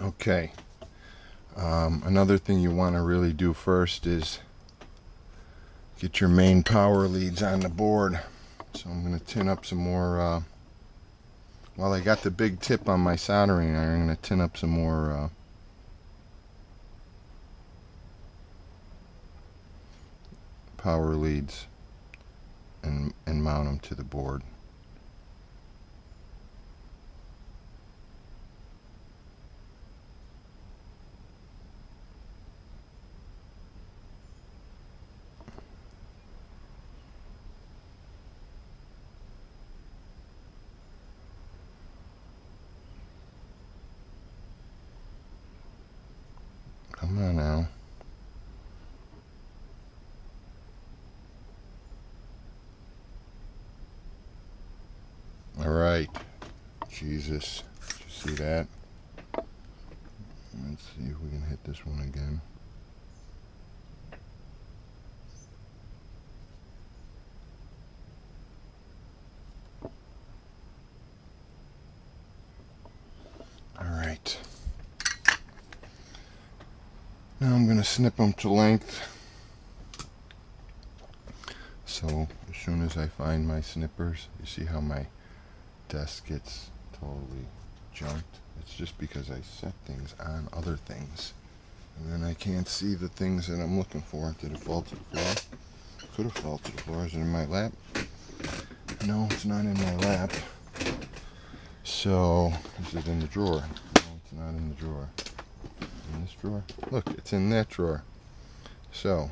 Okay. Another thing you want to really do first is get your main power leads on the board. So I'm going to tin up some more. While I got the big tip on my soldering iron, I'm going to tin up some more power leads and mount them to the board. Come on now. All right. Jesus. Did you see that? Let's see if we can hit this one again. All right. Now I'm going to snip them to length. So as soon as I find my snippers, you see how my desk gets totally junked? It's just because I set things on other things. And then I can't see the things that I'm looking for. Did it fall to the floor? Could have fallen to the floor. Is it in my lap? No, it's not in my lap. So, is it in the drawer? No, it's not in the drawer. In this drawer? Look, it's in that drawer. So,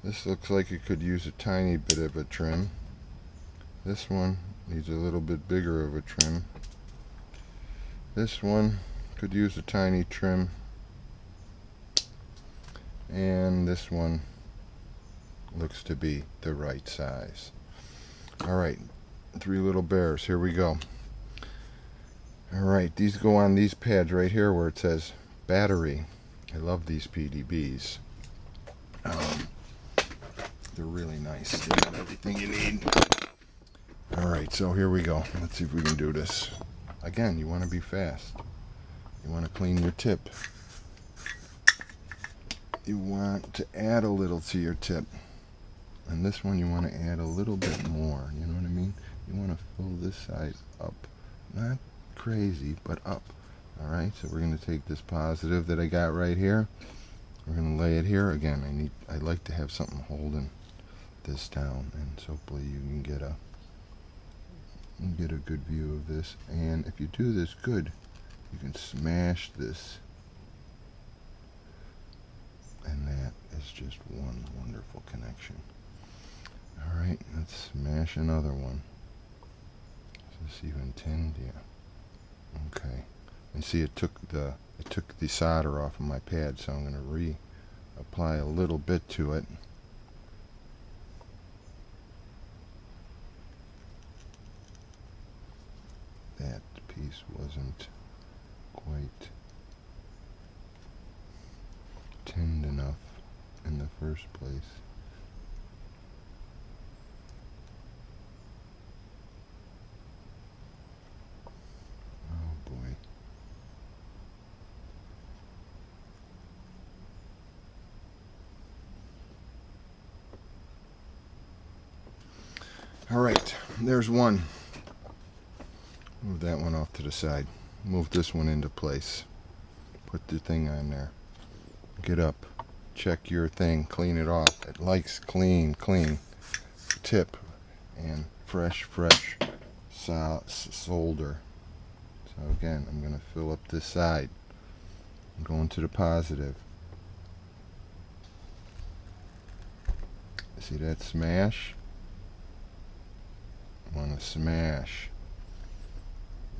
this looks like it could use a tiny bit of a trim. This one needs a little bit bigger of a trim. This one could use a tiny trim. And this one looks to be the right size. Alright, 3 little bears. Here we go. Alright, these go on these pads right here where it says battery. I love these PDBs. They're really nice. They got everything you need. Alright, so here we go. Let's see if we can do this. Again, you want to be fast. You want to clean your tip. You want to add a little to your tip. And this one you want to add a little bit more. You know what I mean? You want to fill this side up. Not crazy, but up. Alright, so we're going to take this positive that I got right here. We're going to lay it here. Again, I like to have something holding this down, and so hopefully you can get a good view of this. And if you do this good, you can smash this, and that is just one wonderful connection. Alright, let's smash another one. Is this even tinned? Yeah. Okay. And see, it took the solder off of my pad, so I'm going to reapply a little bit to it. That piece wasn't quite tinned enough in the first place. Oh boy. Alright, there's one. Move that one off to the side. Move this one into place. Put the thing on there. Get up. Check your thing. Clean it off. It likes clean tip and fresh solder. So again, I'm going to fill up this side. I'm going to the positive. See that smash? I want to smash.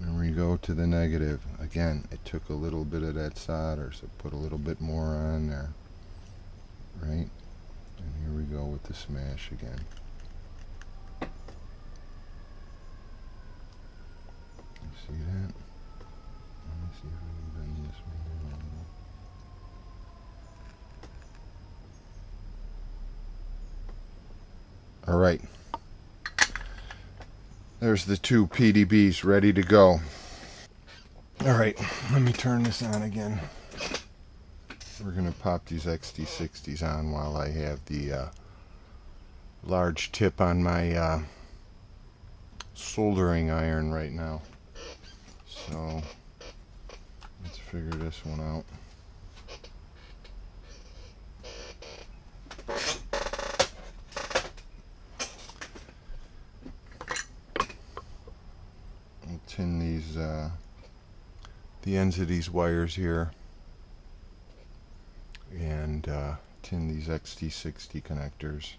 And we go to the negative. Again, it took a little bit of that solder, so put a little bit more on there. Right? And here we go with the smash again. You see that? Let me see if I can bend this one a little. Alright. There's the 2 PDBs ready to go. Alright, let me turn this on again. We're going to pop these XT60s on while I have the large tip on my soldering iron right now. So let's figure this one out. I'll tin these the ends of these wires here, and tin these XT60 connectors,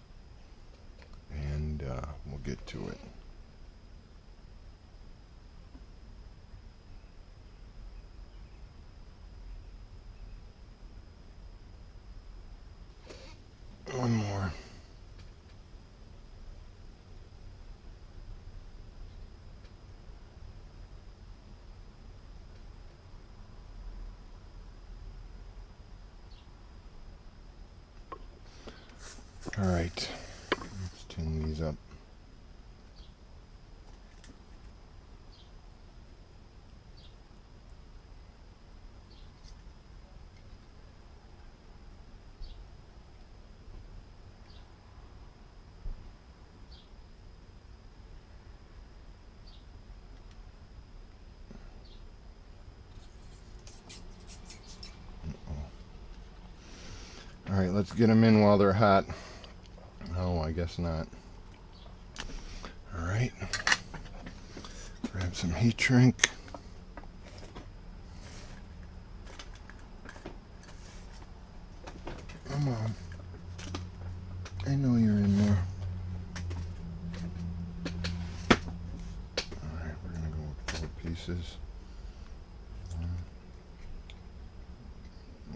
and we'll get to it. One more. All right, let's tin these up. All right, let's get them in while they're hot. Oh, I guess not. All right, grab some heat shrink. Come on, I know you're in there. All right, we're gonna go with 4 pieces. 1,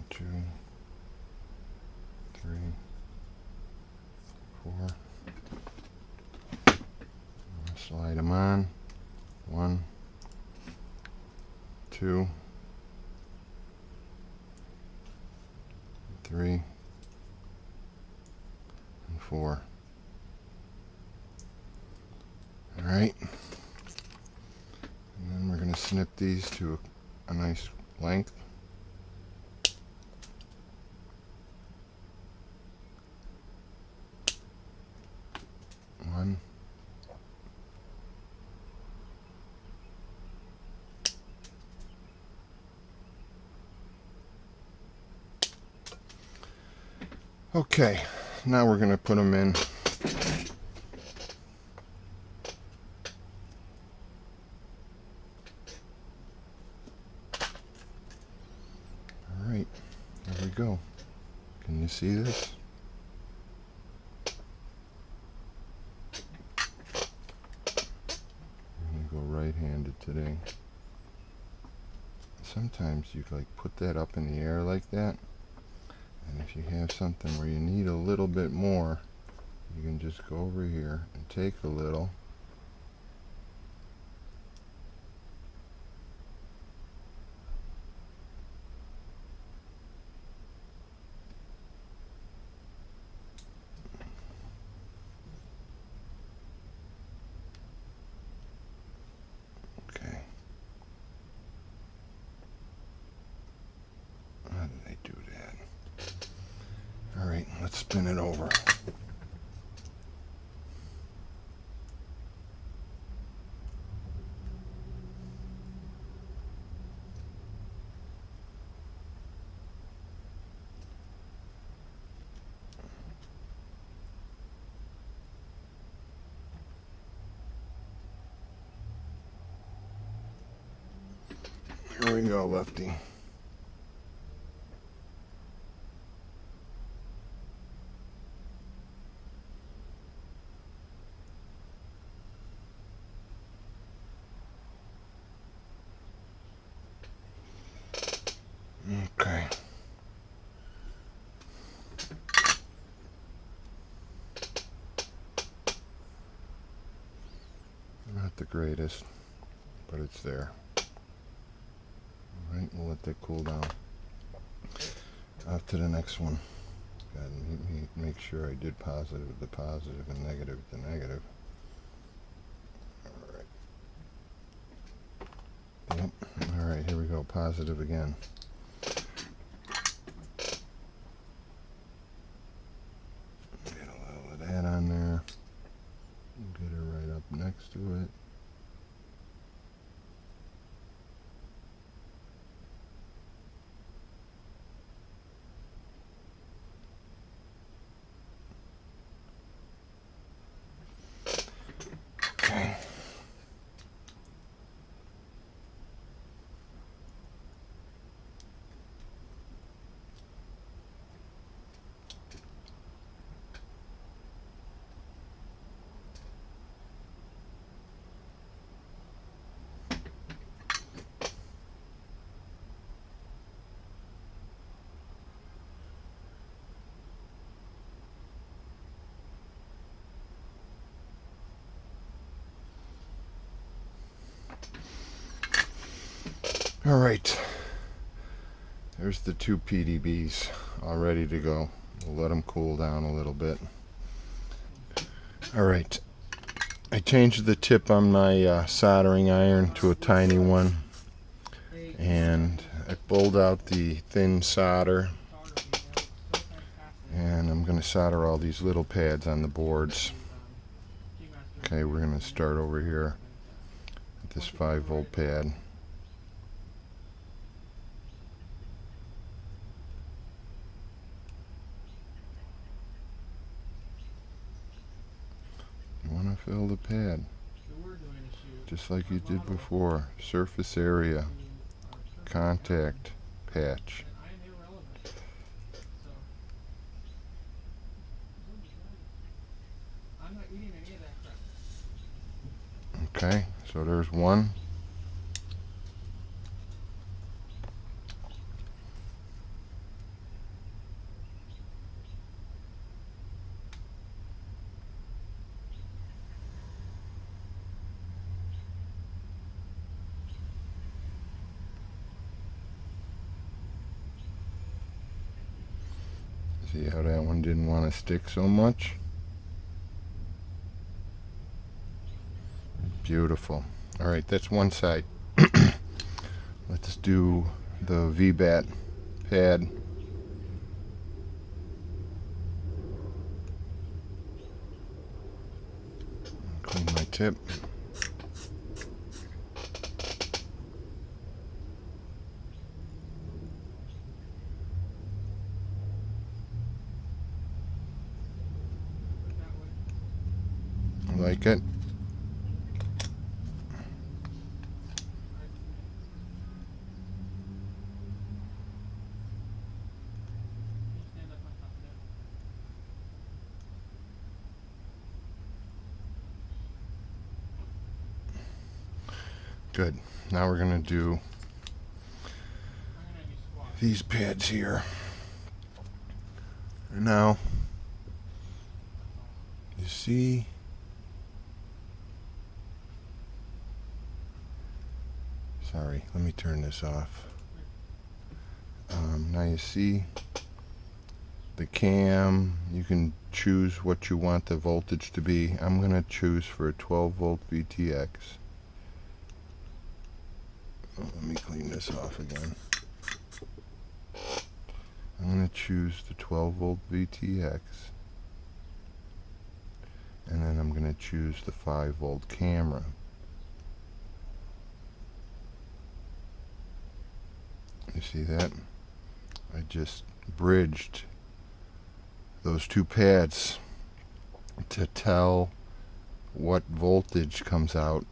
2, 3, 4. Slide them on. 1, 2, 3, and 4. All right. And then we're going to snip these to a nice length. One. Okay, now we're going to put them in. All right, there we go. Can you see this? I'm going to go right-handed today. Sometimes you like put that up in the air like that, and if you have something where you need a little bit more, you can just go over here and take a little. Okay. How did I do that? All right, let's spin it over. Here we go, Lefty. Okay. Not the greatest, but it's there. Alright, we'll let that cool down. Off to the next one. Gotta make sure I did positive with the positive and negative with the negative. Alright. Yep. Alright, here we go, positive again. Get a little of that on there. Get her right up next to it. Okay. All right, there's the two PDBs all ready to go. We'll let them cool down a little bit. All right, I changed the tip on my soldering iron to a tiny one, and I pulled out the thin solder, and I'm going to solder all these little pads on the boards. Okay, we're going to start over here at this 5-volt pad. You want to fill the pad just like you did before. Surface area, contact, patch. Okay, so there's one. See how that one didn't want to stick so much? Beautiful. Alright, that's one side. Let's do the VBAT pad. Clean my tip. Like it. Good. Now we're going to do these pads here. And now, you see, sorry, let me turn this off. Now you see the cam. You can choose what you want the voltage to be. I'm going to choose for a 12-volt VTX. Let me clean this off again. I'm going to choose the 12-volt VTX, and then I'm going to choose the 5-volt camera. You see that? I just bridged those two pads to tell what voltage comes out.